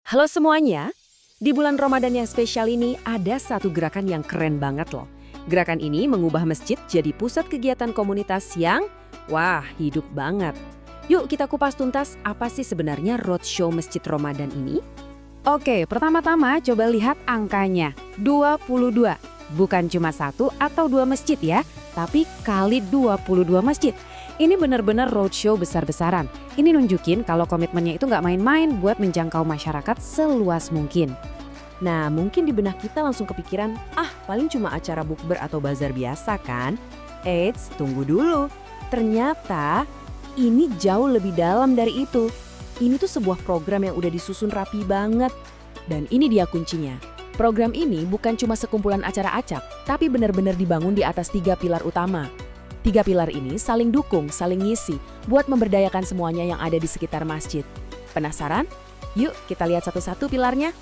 Halo semuanya, di bulan Ramadan yang spesial ini ada satu gerakan yang keren banget loh. Gerakan ini mengubah masjid jadi pusat kegiatan komunitas yang, wah, hidup banget. Yuk kita kupas tuntas apa sih sebenarnya roadshow Masjid Ramadan ini? Oke, pertama-tama coba lihat angkanya, 22. Bukan cuma satu atau dua masjid ya, tapi kali 22 masjid. Ini benar-benar roadshow besar-besaran. Ini nunjukin kalau komitmennya itu nggak main-main buat menjangkau masyarakat seluas mungkin. Nah, mungkin di benak kita langsung kepikiran, paling cuma acara bukber atau bazar biasa kan? Eits, tunggu dulu. Ternyata ini jauh lebih dalam dari itu. Ini tuh sebuah program yang udah disusun rapi banget. Dan ini dia kuncinya. Program ini bukan cuma sekumpulan acara acak, tapi benar-benar dibangun di atas 3 pilar utama. 3 pilar ini saling dukung, saling ngisi, buat memberdayakan semuanya yang ada di sekitar masjid. Penasaran? Yuk kita lihat satu-satu pilarnya.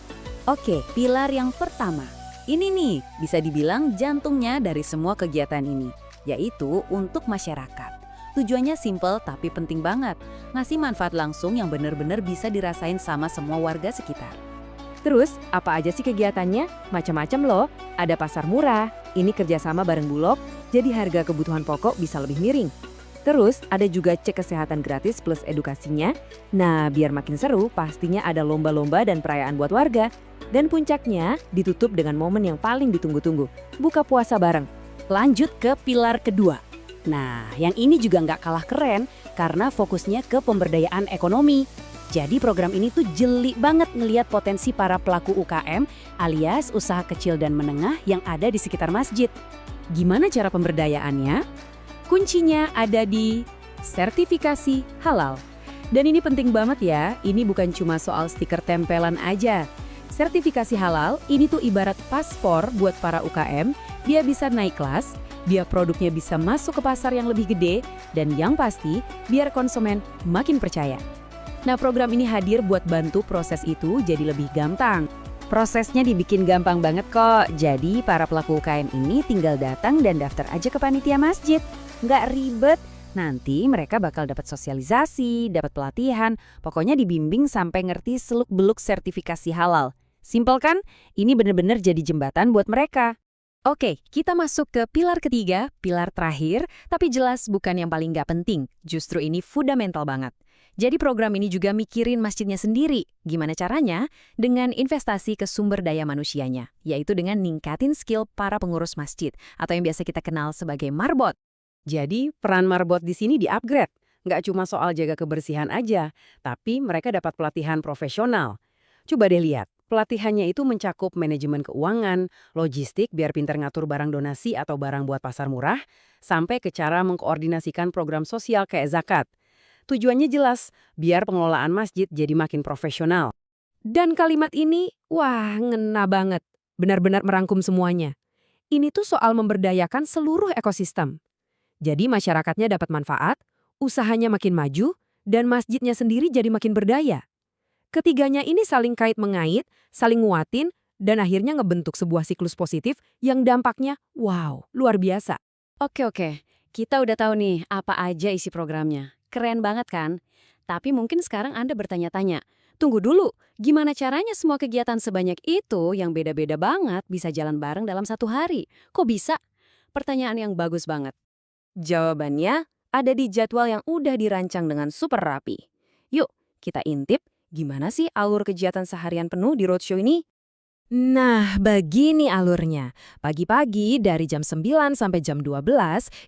Oke, pilar yang pertama. Ini nih, bisa dibilang jantungnya dari semua kegiatan ini, yaitu untuk masyarakat. Tujuannya simple tapi penting banget, ngasih manfaat langsung yang benar-benar bisa dirasain sama semua warga sekitar. Terus, apa aja sih kegiatannya? Macam-macam loh. Ada pasar murah, ini kerjasama bareng Bulog, jadi harga kebutuhan pokok bisa lebih miring. Terus, ada juga cek kesehatan gratis plus edukasinya. Nah, biar makin seru, pastinya ada lomba-lomba dan perayaan buat warga. Dan puncaknya, ditutup dengan momen yang paling ditunggu-tunggu, buka puasa bareng. Lanjut ke pilar kedua. Nah, yang ini juga nggak kalah keren karena fokusnya ke pemberdayaan ekonomi. Jadi program ini tuh jeli banget ngelihat potensi para pelaku UKM alias usaha kecil dan menengah yang ada di sekitar masjid. Gimana cara pemberdayaannya? Kuncinya ada di sertifikasi halal. Dan ini penting banget ya, ini bukan cuma soal stiker tempelan aja. Sertifikasi halal ini tuh ibarat paspor buat para UKM, dia bisa naik kelas, biar produknya bisa masuk ke pasar yang lebih gede, dan yang pasti biar konsumen makin percaya. Nah, program ini hadir buat bantu proses itu jadi lebih gampang. Prosesnya dibikin gampang banget kok, jadi para pelaku UKM ini tinggal datang dan daftar aja ke panitia masjid. Nggak ribet, nanti mereka bakal dapat sosialisasi, dapat pelatihan, pokoknya dibimbing sampai ngerti seluk-beluk sertifikasi halal. Simpel kan? Ini bener-bener jadi jembatan buat mereka. Oke, kita masuk ke pilar ketiga, pilar terakhir, tapi jelas bukan yang paling nggak penting. Justru ini fundamental banget. Jadi program ini juga mikirin masjidnya sendiri. Gimana caranya? Dengan investasi ke sumber daya manusianya, yaitu dengan ningkatin skill para pengurus masjid, atau yang biasa kita kenal sebagai marbot. Jadi, peran marbot di sini di-upgrade. Nggak cuma soal jaga kebersihan aja, tapi mereka dapat pelatihan profesional. Coba deh lihat, pelatihannya itu mencakup manajemen keuangan, logistik biar pintar ngatur barang donasi atau barang buat pasar murah, sampai ke cara mengkoordinasikan program sosial kayak zakat. Tujuannya jelas, biar pengelolaan masjid jadi makin profesional. Dan kalimat ini, wah, ngena banget. Benar-benar merangkum semuanya. Ini tuh soal memberdayakan seluruh ekosistem. Jadi masyarakatnya dapat manfaat, usahanya makin maju, dan masjidnya sendiri jadi makin berdaya. Ketiganya ini saling kait-mengait, saling nguatin, dan akhirnya ngebentuk sebuah siklus positif yang dampaknya, wow, luar biasa. Oke, kita udah tahu nih apa aja isi programnya. Keren banget kan? Tapi mungkin sekarang Anda bertanya-tanya, tunggu dulu, gimana caranya semua kegiatan sebanyak itu yang beda-beda banget bisa jalan bareng dalam satu hari? Kok bisa? Pertanyaan yang bagus banget. Jawabannya ada di jadwal yang udah dirancang dengan super rapi. Yuk, kita intip gimana sih alur kegiatan seharian penuh di roadshow ini? Nah, begini alurnya. Pagi-pagi dari jam 9 sampai jam 12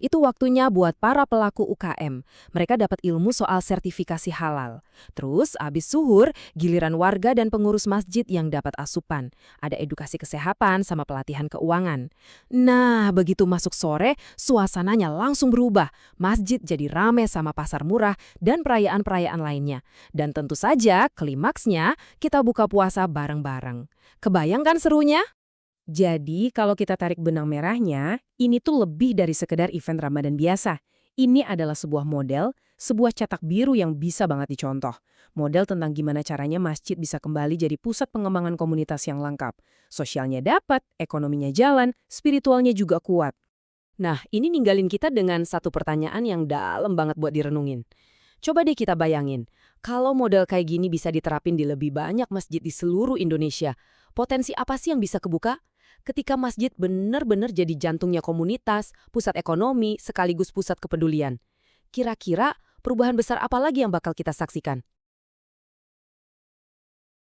itu waktunya buat para pelaku UKM. Mereka dapat ilmu soal sertifikasi halal. Terus, abis zuhur, giliran warga dan pengurus masjid yang dapat asupan. Ada edukasi kesehatan sama pelatihan keuangan. Nah, begitu masuk sore, suasananya langsung berubah. Masjid jadi rame sama pasar murah dan perayaan-perayaan lainnya. Dan tentu saja, klimaksnya kita buka puasa bareng-bareng. Kebayang kan serunya? Jadi kalau kita tarik benang merahnya, ini tuh lebih dari sekedar event Ramadan biasa. Ini adalah sebuah model, sebuah cetak biru yang bisa banget dicontoh. Model tentang gimana caranya masjid bisa kembali jadi pusat pengembangan komunitas yang lengkap. Sosialnya dapat, ekonominya jalan, spiritualnya juga kuat. Nah, ini ninggalin kita dengan satu pertanyaan yang dalam banget buat direnungin. Coba deh kita bayangin, kalau model kayak gini bisa diterapin di lebih banyak masjid di seluruh Indonesia, potensi apa sih yang bisa kebuka? Ketika masjid benar-benar jadi jantungnya komunitas, pusat ekonomi, sekaligus pusat kepedulian. Kira-kira perubahan besar apa lagi yang bakal kita saksikan?